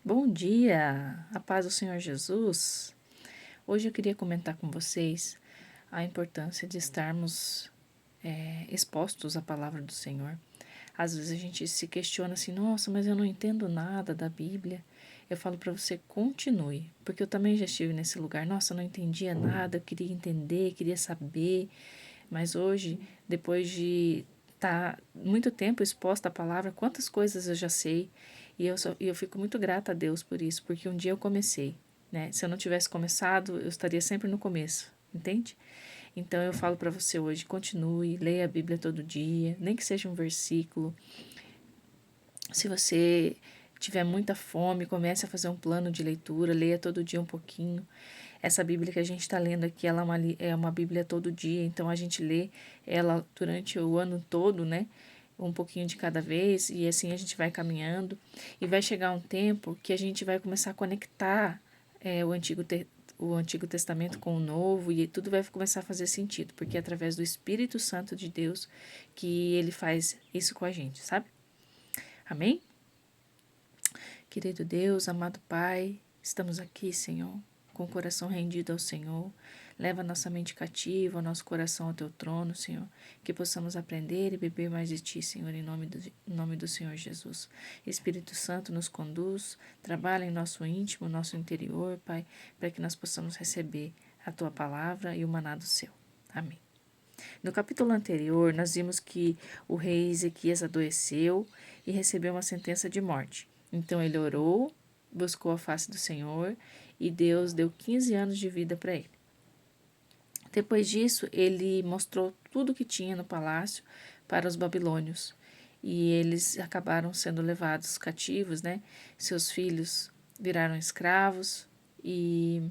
Bom dia, a paz do Senhor Jesus. Hoje eu queria comentar com vocês a importância de estarmos expostos à palavra do Senhor. Às vezes a gente se questiona assim, nossa, mas eu não entendo nada da Bíblia. Eu falo para você, continue, porque eu também já estive nesse lugar. Nossa, eu não entendia nada, eu queria entender, queria saber, mas hoje, depois de estar muito tempo exposta à palavra, quantas coisas eu já sei, e eu fico muito grata a Deus por isso, porque um dia eu comecei, né? Se eu não tivesse começado, eu estaria sempre no começo, entende? Então eu falo para você hoje, continue, leia a Bíblia todo dia, nem que seja um versículo. Se você tiver muita fome, comece a fazer um plano de leitura, leia todo dia um pouquinho. Essa Bíblia que a gente está lendo aqui, ela é uma Bíblia todo dia, então a gente lê ela durante o ano todo, né? Um pouquinho de cada vez, e assim a gente vai caminhando. E vai chegar um tempo que a gente vai começar a conectar o Antigo Testamento com o Novo, e tudo vai começar a fazer sentido, porque é através do Espírito Santo de Deus que ele faz isso com a gente, sabe? Amém? Querido Deus, amado Pai, estamos aqui, Senhor, com o coração rendido ao Senhor. Leva nossa mente cativa, o nosso coração ao Teu trono, Senhor, que possamos aprender e beber mais de Ti, Senhor, em nome do Senhor Jesus. Espírito Santo nos conduz, trabalha em nosso íntimo, nosso interior, Pai, para que nós possamos receber a Tua palavra e o maná do céu. Amém. No capítulo anterior, nós vimos que o rei Ezequias adoeceu e recebeu uma sentença de morte. Então ele orou, buscou a face do Senhor e Deus deu 15 anos de vida para ele. Depois disso, ele mostrou tudo que tinha no palácio para os babilônios e eles acabaram sendo levados cativos, né? Seus filhos viraram escravos e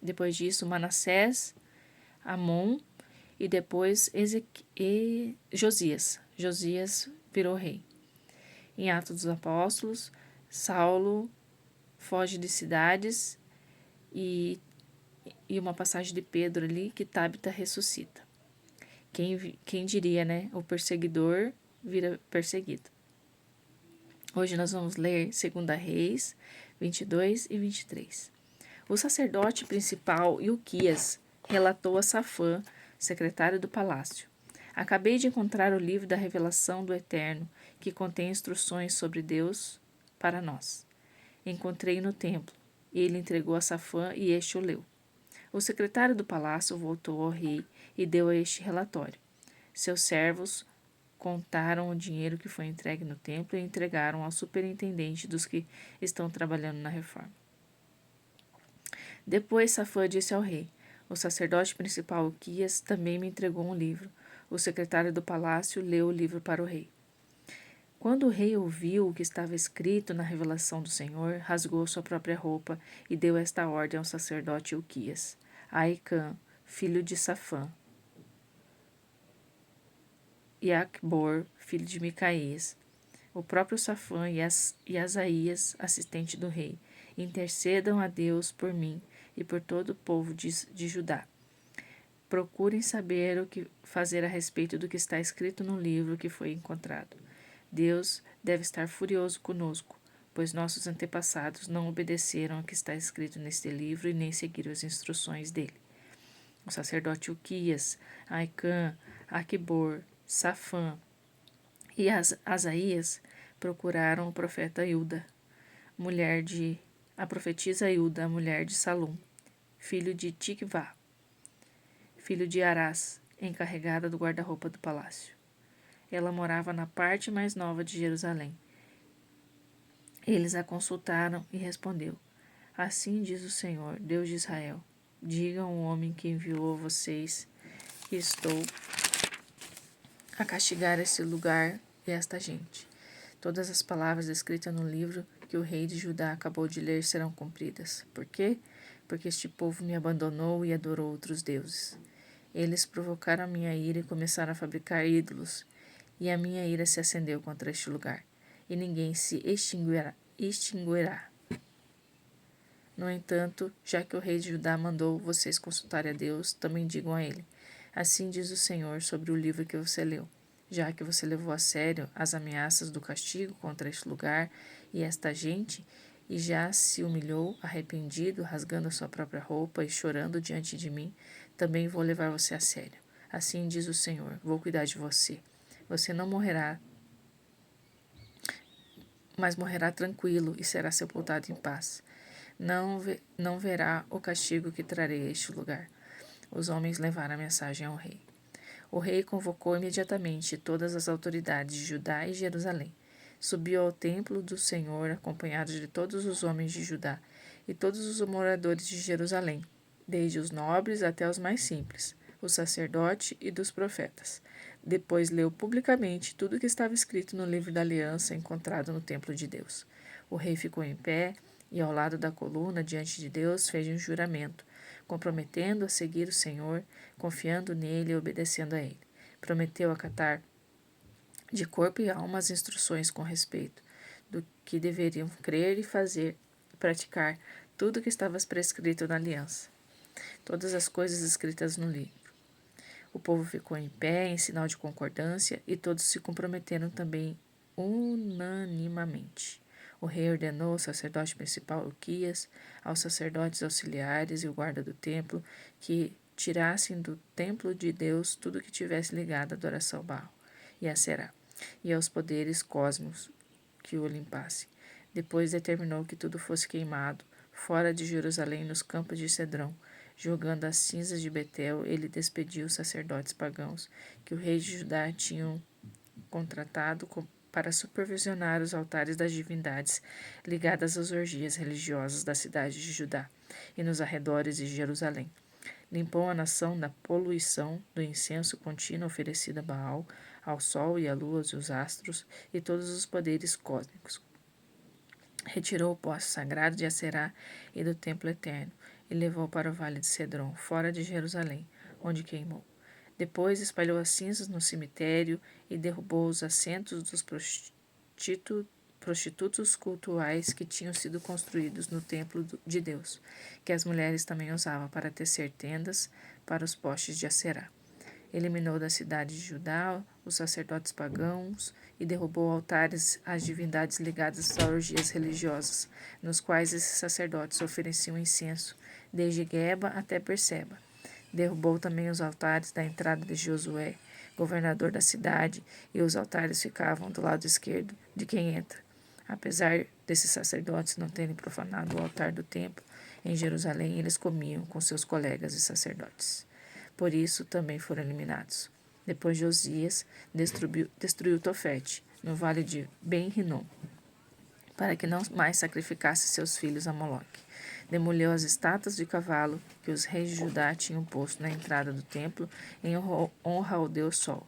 depois disso, Manassés, Amon e depois Josias. Josias virou rei. Em Atos dos Apóstolos, Saulo foge de cidades e, e uma passagem de Pedro ali que Tabita ressuscita. Quem diria, né? O perseguidor vira perseguido. Hoje nós vamos ler 2 Reis 22 e 23. O sacerdote principal, Ilquias, relatou a Safã, secretário do palácio: Acabei de encontrar o livro da revelação do Eterno, que contém instruções sobre Deus para nós. Encontrei no templo. Ele entregou a Safã e este o leu. O secretário do palácio voltou ao rei e deu este relatório. Seus servos contaram o dinheiro que foi entregue no templo e entregaram ao superintendente dos que estão trabalhando na reforma. Depois Safã disse ao rei: O sacerdote principal Uquias também me entregou um livro. O secretário do palácio leu o livro para o rei. Quando o rei ouviu o que estava escrito na revelação do Senhor, rasgou sua própria roupa e deu esta ordem ao sacerdote Uquias: Aicã, filho de Safã, e Acbor, filho de Micaías, o próprio Safã e Asaías, assistente do rei, intercedam a Deus por mim e por todo o povo de Judá. Procurem saber o que fazer a respeito do que está escrito no livro que foi encontrado. Deus deve estar furioso conosco, pois nossos antepassados não obedeceram ao que está escrito neste livro e nem seguiram as instruções dele. O sacerdote Uquias, Aicã, Aquibor, Safã e Asaías procuraram o profeta Hilda, a profetisa Hilda, mulher de Salum, filho de Tikvá, filho de Arás, encarregada do guarda-roupa do palácio. Ela morava na parte mais nova de Jerusalém. Eles a consultaram e respondeu: Assim diz o Senhor, Deus de Israel: Digam ao homem que enviou a vocês que estou a castigar este lugar e esta gente. Todas as palavras escritas no livro que o rei de Judá acabou de ler serão cumpridas. Por quê? Porque este povo me abandonou e adorou outros deuses. Eles provocaram a minha ira e começaram a fabricar ídolos, e a minha ira se acendeu contra este lugar, e ninguém se extinguirá. No entanto, já que o rei de Judá mandou vocês consultarem a Deus, também digam a ele: Assim diz o Senhor sobre o livro que você leu. Já que você levou a sério as ameaças do castigo contra este lugar e esta gente, e já se humilhou, arrependido, rasgando a sua própria roupa e chorando diante de mim, também vou levar você a sério. Assim diz o Senhor, vou cuidar de você. Você não morrerá, mas morrerá tranquilo e será sepultado em paz. Não verá o castigo que trarei a este lugar. Os homens levaram a mensagem ao rei. O rei convocou imediatamente todas as autoridades de Judá e Jerusalém. Subiu ao templo do Senhor, acompanhado de todos os homens de Judá e todos os moradores de Jerusalém, desde os nobres até os mais simples, o sacerdote e dos profetas. Depois leu publicamente tudo o que estava escrito no livro da aliança encontrado no templo de Deus. O rei ficou em pé e, ao lado da coluna, diante de Deus, fez um juramento, comprometendo a seguir o Senhor, confiando nele e obedecendo a ele. Prometeu acatar de corpo e alma as instruções com respeito do que deveriam crer e fazer, praticar tudo o que estava prescrito na aliança, todas as coisas escritas no livro. O povo ficou em pé em sinal de concordância e todos se comprometeram também unanimamente. O rei ordenou ao sacerdote principal Uquias, aos sacerdotes auxiliares e o guarda do templo que tirassem do templo de Deus tudo que tivesse ligado à adoração a Baal e a Será, e aos poderes cósmicos que o limpassem. Depois determinou que tudo fosse queimado fora de Jerusalém nos campos de Cedrão. Jogando as cinzas de Betel, ele despediu os sacerdotes pagãos que o rei de Judá tinha contratado para supervisionar os altares das divindades ligadas às orgias religiosas da cidade de Judá e nos arredores de Jerusalém. Limpou a nação da poluição do incenso contínuo oferecido a Baal, ao sol e à lua e os astros e todos os poderes cósmicos. Retirou o poste sagrado de Aserá e do templo eterno e levou para o vale de Cedron, fora de Jerusalém, onde queimou. Depois espalhou as cinzas no cemitério e derrubou os assentos dos prostitutos cultuais que tinham sido construídos no templo de Deus, que as mulheres também usavam para tecer tendas para os postes de Aserá. Eliminou da cidade de Judá os sacerdotes pagãos e derrubou altares às divindades ligadas a orgias religiosas, nos quais esses sacerdotes ofereciam incenso, desde Geba até Berseba. Derrubou também os altares da entrada de Josué, governador da cidade, e os altares ficavam do lado esquerdo de quem entra. Apesar desses sacerdotes não terem profanado o altar do templo, em Jerusalém eles comiam com seus colegas e sacerdotes. Por isso também foram eliminados. Depois Josias destruiu Tofete, no vale de Ben-Rinom, para que não mais sacrificasse seus filhos a Moloque. Demoliu as estátuas de cavalo que os reis de Judá tinham posto na entrada do templo em honra ao deus Sol.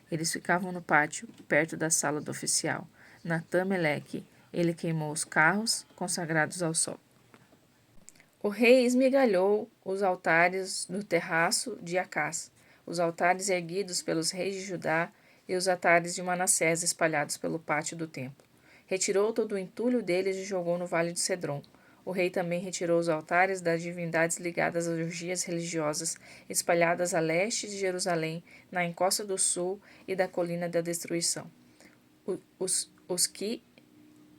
Eles ficavam no pátio, perto da sala do oficial. Natã-Meleque, ele queimou os carros consagrados ao Sol. O rei esmigalhou os altares no terraço de Acás, os altares erguidos pelos reis de Judá e os altares de Manassés espalhados pelo pátio do templo. Retirou todo o entulho deles e jogou no vale de Cedron. O rei também retirou os altares das divindades ligadas às orgias religiosas espalhadas a leste de Jerusalém, na encosta do sul e da colina da destruição. Os que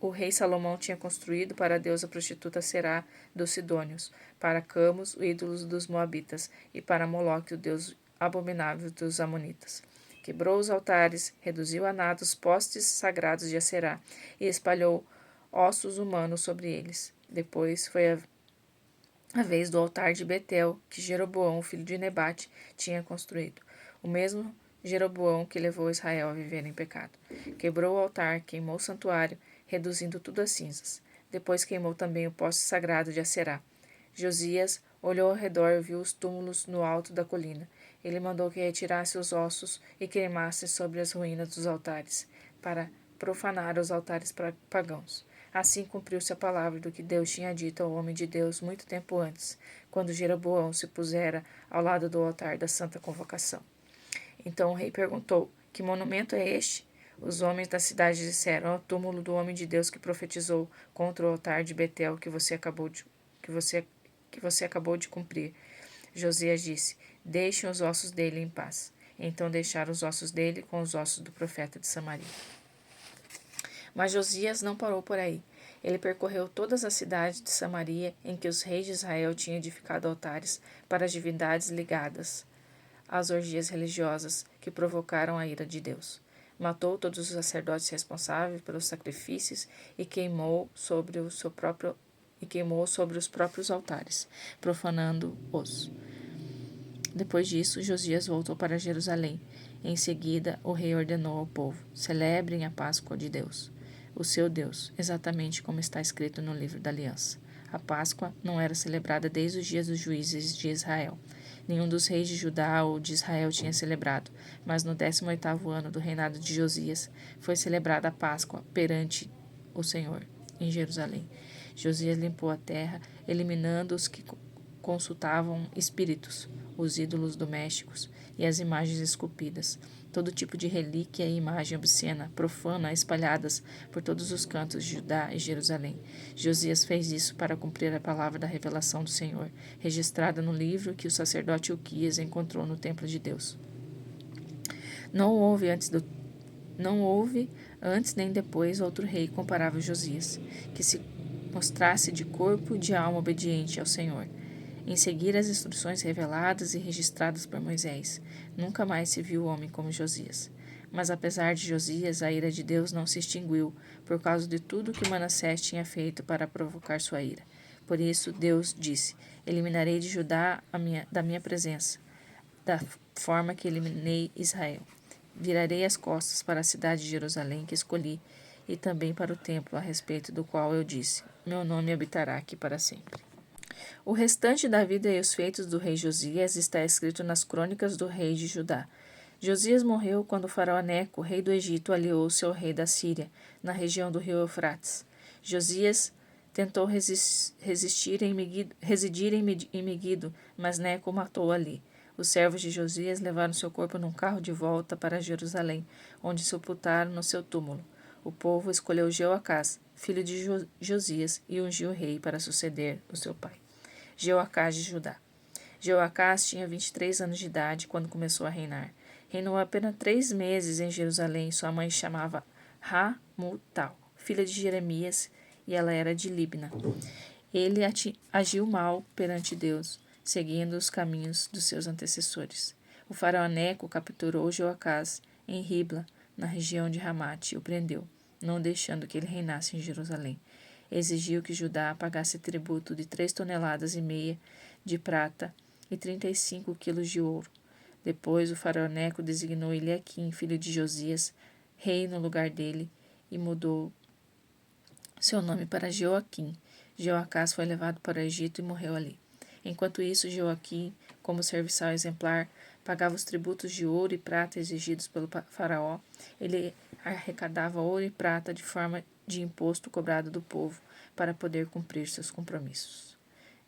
o rei Salomão tinha construído para a deusa prostituta Será dos Sidônios, para Camus, o ídolo dos Moabitas, e para Moloque, o deus abominável dos Amonitas. Quebrou os altares, reduziu a nada os postes sagrados de Aserá e espalhou ossos humanos sobre eles. Depois foi a vez do altar de Betel, que Jeroboão, filho de Nebate, tinha construído. O mesmo Jeroboão que levou Israel a viver em pecado. Quebrou o altar, queimou o santuário, reduzindo tudo a cinzas. Depois queimou também o poste sagrado de Aserá. Josias olhou ao redor e viu os túmulos no alto da colina. Ele mandou que retirasse os ossos e queimasse sobre as ruínas dos altares, para profanar os altares pagãos. Assim cumpriu-se a palavra do que Deus tinha dito ao homem de Deus muito tempo antes, quando Jeroboão se pusera ao lado do altar da Santa Convocação. Então o rei perguntou: que monumento é este? Os homens da cidade disseram: é o túmulo do homem de Deus que profetizou contra o altar de Betel que você acabou de cumprir. Josias disse: deixem os ossos dele em paz. Então deixaram os ossos dele com os ossos do profeta de Samaria. Mas Josias não parou por aí. Ele percorreu todas as cidades de Samaria em que os reis de Israel tinham edificado altares para as divindades ligadas às orgias religiosas que provocaram a ira de Deus. Matou todos os sacerdotes responsáveis pelos sacrifícios e queimou sobre os próprios altares, profanando-os. Depois disso, Josias voltou para Jerusalém. Em seguida, o rei ordenou ao povo: celebrem a Páscoa de Deus, o seu Deus, exatamente como está escrito no livro da Aliança. A Páscoa não era celebrada desde os dias dos juízes de Israel. Nenhum dos reis de Judá ou de Israel tinha celebrado, mas no 18º ano do reinado de Josias foi celebrada a Páscoa perante o Senhor, em Jerusalém. Josias limpou a terra, eliminando os que consultavam espíritos, os ídolos domésticos e as imagens esculpidas, todo tipo de relíquia e imagem obscena, profana, espalhadas por todos os cantos de Judá e Jerusalém. Josias fez isso para cumprir a palavra da revelação do Senhor, registrada no livro que o sacerdote Uquias encontrou no templo de Deus. Não houve antes nem depois outro rei comparável a Josias, que se mostrasse de corpo e de alma obediente ao Senhor, em seguir as instruções reveladas e registradas por Moisés. Nunca mais se viu homem como Josias. Mas apesar de Josias, a ira de Deus não se extinguiu, por causa de tudo que Manassés tinha feito para provocar sua ira. Por isso, Deus disse: eliminarei de Judá da minha presença, da forma que eliminei Israel. Virarei as costas para a cidade de Jerusalém que escolhi, e também para o templo a respeito do qual eu disse: meu nome habitará aqui para sempre. O restante da vida e os feitos do rei Josias está escrito nas crônicas do rei de Judá. Josias morreu quando o faraó Neco, rei do Egito, aliou-se ao rei da Síria, na região do rio Eufrates. Josias tentou residir em Megido, mas Neco o matou ali. Os servos de Josias levaram seu corpo num carro de volta para Jerusalém, onde sepultaram no seu túmulo. O povo escolheu Jeoacás, filho de Josias, e ungiu o rei para suceder o seu pai. Jeoacás de Judá. Jeoacás tinha 23 anos de idade quando começou a reinar. Reinou apenas 3 meses em Jerusalém. Sua mãe se chamava Hamutal, filha de Jeremias, e ela era de Libna. Ele agiu mal perante Deus, seguindo os caminhos dos seus antecessores. O faraó Neco capturou Jeoacás em Ribla, na região de Ramate, e o prendeu, não deixando que ele reinasse em Jerusalém. Exigiu que Judá pagasse tributo de 3,5 toneladas de prata e 35 quilos de ouro. Depois o faraó Neco designou Eliaquim, filho de Josias, rei no lugar dele, e mudou seu nome para Jeoaquim. Jeoacás foi levado para o Egito e morreu ali. Enquanto isso, Jeoaquim, como serviçal exemplar, pagava os tributos de ouro e prata exigidos pelo faraó. Ele arrecadava ouro e prata de forma de imposto cobrado do povo para poder cumprir seus compromissos.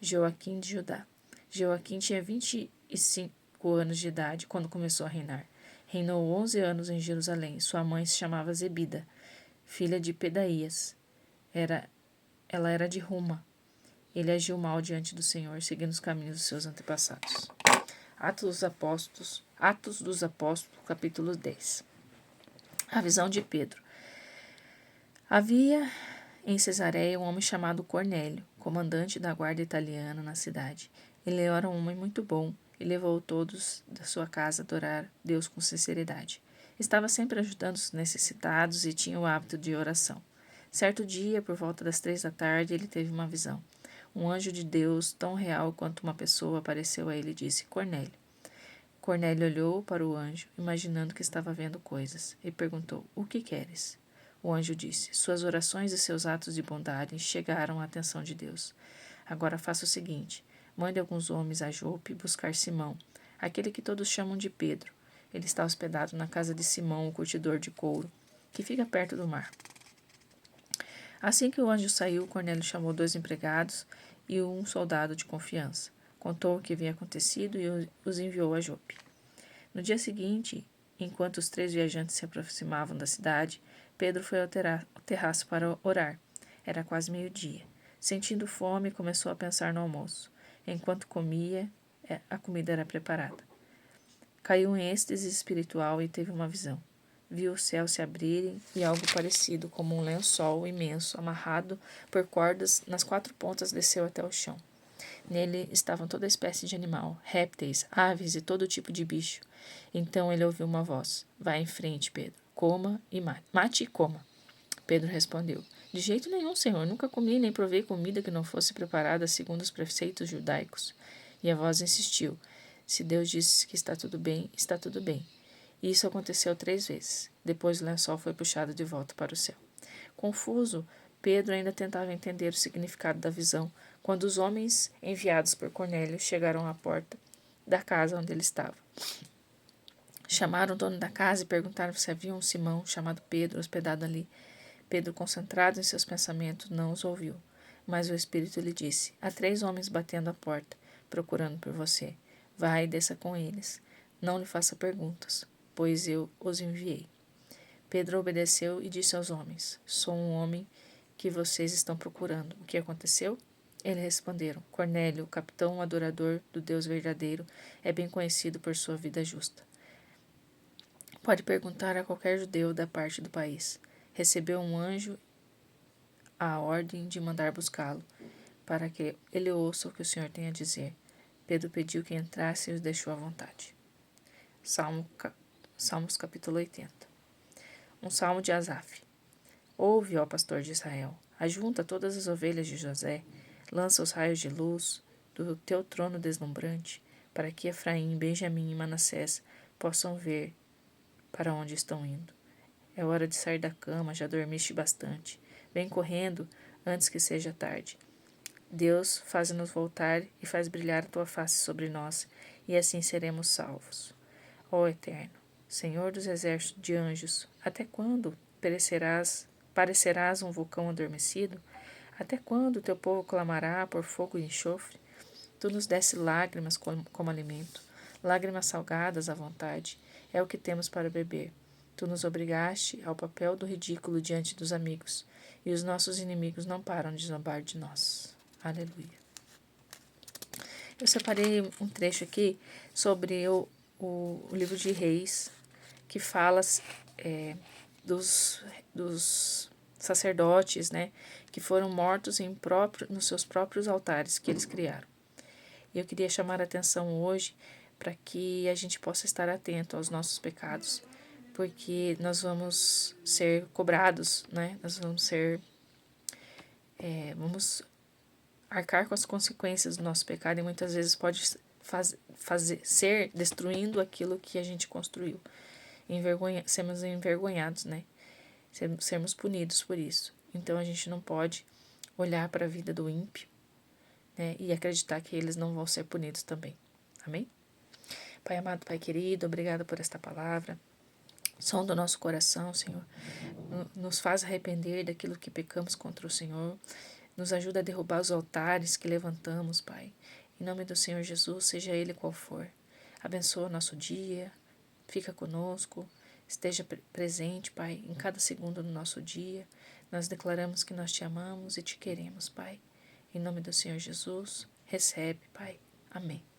Joaquim de Judá. Joaquim tinha 25 anos de idade quando começou a reinar. Reinou 11 anos em Jerusalém. Sua mãe se chamava Zebida, filha de Pedaías. Ela era de Ruma. Ele agiu mal diante do Senhor, seguindo os caminhos dos seus antepassados. Atos dos Apóstolos, capítulo 10. A visão de Pedro. Havia em Cesareia um homem chamado Cornélio, comandante da guarda italiana na cidade. Ele era um homem muito bom e levou todos da sua casa a adorar Deus com sinceridade. Estava sempre ajudando os necessitados e tinha o hábito de oração. Certo dia, por volta das 3 da tarde, ele teve uma visão. Um anjo de Deus, tão real quanto uma pessoa, apareceu a ele e disse: Cornélio. Cornélio olhou para o anjo, imaginando que estava vendo coisas, e perguntou: O que queres? O anjo disse: Suas orações e seus atos de bondade chegaram à atenção de Deus. Agora faça o seguinte: mande alguns homens a Jope buscar Simão, aquele que todos chamam de Pedro. Ele está hospedado na casa de Simão, o curtidor de couro, que fica perto do mar. Assim que o anjo saiu, Cornélio chamou 2 empregados e um soldado de confiança. Contou o que havia acontecido e os enviou a Jope. No dia seguinte, enquanto os 3 viajantes se aproximavam da cidade, Pedro foi ao terraço para orar. Era quase meio-dia. Sentindo fome, começou a pensar no almoço. Enquanto comia, a comida era preparada. Caiu em êxtase espiritual e teve uma visão. viu o céu se abrirem e algo parecido como um lençol imenso, amarrado por cordas nas 4 pontas, desceu até o chão. Nele estavam toda espécie de animal, répteis, aves e todo tipo de bicho. Então ele ouviu uma voz: Vá em frente, Pedro. Coma e mate. Mate e coma. Pedro respondeu: De jeito nenhum, Senhor. Nunca comi nem provei comida que não fosse preparada segundo os preceitos judaicos. E a voz insistiu: Se Deus disse que está tudo bem, está tudo bem. E isso aconteceu 3 vezes. Depois o lençol foi puxado de volta para o céu. Confuso, Pedro ainda tentava entender o significado da visão, quando os homens enviados por Cornélio chegaram à porta da casa onde ele estava. Chamaram o dono da casa e perguntaram se havia um Simão chamado Pedro hospedado ali. Pedro, concentrado em seus pensamentos, não os ouviu. Mas o Espírito lhe disse: Há 3 homens batendo à porta, procurando por você. Vá e desça com eles. Não lhe faça perguntas, pois eu os enviei. Pedro obedeceu e disse aos homens: Sou um homem que vocês estão procurando. O que aconteceu? Eles responderam: Cornélio, o capitão adorador do Deus verdadeiro, é bem conhecido por sua vida justa. Pode perguntar a qualquer judeu da parte do país. Recebeu um anjo a ordem de mandar buscá-lo, para que ele ouça o que o Senhor tem a dizer. Pedro pediu que entrasse e os deixou à vontade. Salmos capítulo 80. Um salmo de Asaf. Ouve, ó pastor de Israel, ajunta todas as ovelhas de José, lança os raios de luz do teu trono deslumbrante, para que Efraim, Benjamim e Manassés possam ver para onde estão indo. É hora de sair da cama, já dormiste bastante. Vem correndo antes que seja tarde. Deus faz-nos voltar e faz brilhar a tua face sobre nós, e assim seremos salvos. Ó Eterno, Senhor dos exércitos de anjos, até quando parecerás um vulcão adormecido? Até quando teu povo clamará por fogo e enxofre? Tu nos deste lágrimas como alimento, lágrimas salgadas à vontade, é o que temos para beber. Tu nos obrigaste ao papel do ridículo diante dos amigos, e os nossos inimigos não param de zombar de nós. Aleluia. Eu separei um trecho aqui sobre o livro de Reis, que fala dos sacerdotes, né, que foram mortos nos seus próprios altares que eles criaram. E eu queria chamar a atenção hoje para que a gente possa estar atento aos nossos pecados, porque nós vamos ser cobrados, né? Nós vamos vamos arcar com as consequências do nosso pecado e muitas vezes pode ser destruindo aquilo que a gente construiu. Sermos envergonhados, né? Sermos punidos por isso. Então a gente não pode olhar para a vida do ímpio, né, e acreditar que eles não vão ser punidos também. Amém? Pai amado, Pai querido, obrigada por esta palavra. Som do nosso coração, Senhor. Nos faz arrepender daquilo que pecamos contra o Senhor. Nos ajuda a derrubar os altares que levantamos, Pai. Em nome do Senhor Jesus, seja Ele qual for. Abençoa o nosso dia. Fica conosco. Esteja presente, Pai, em cada segundo do nosso dia. Nós declaramos que nós te amamos e te queremos, Pai. Em nome do Senhor Jesus, recebe, Pai. Amém.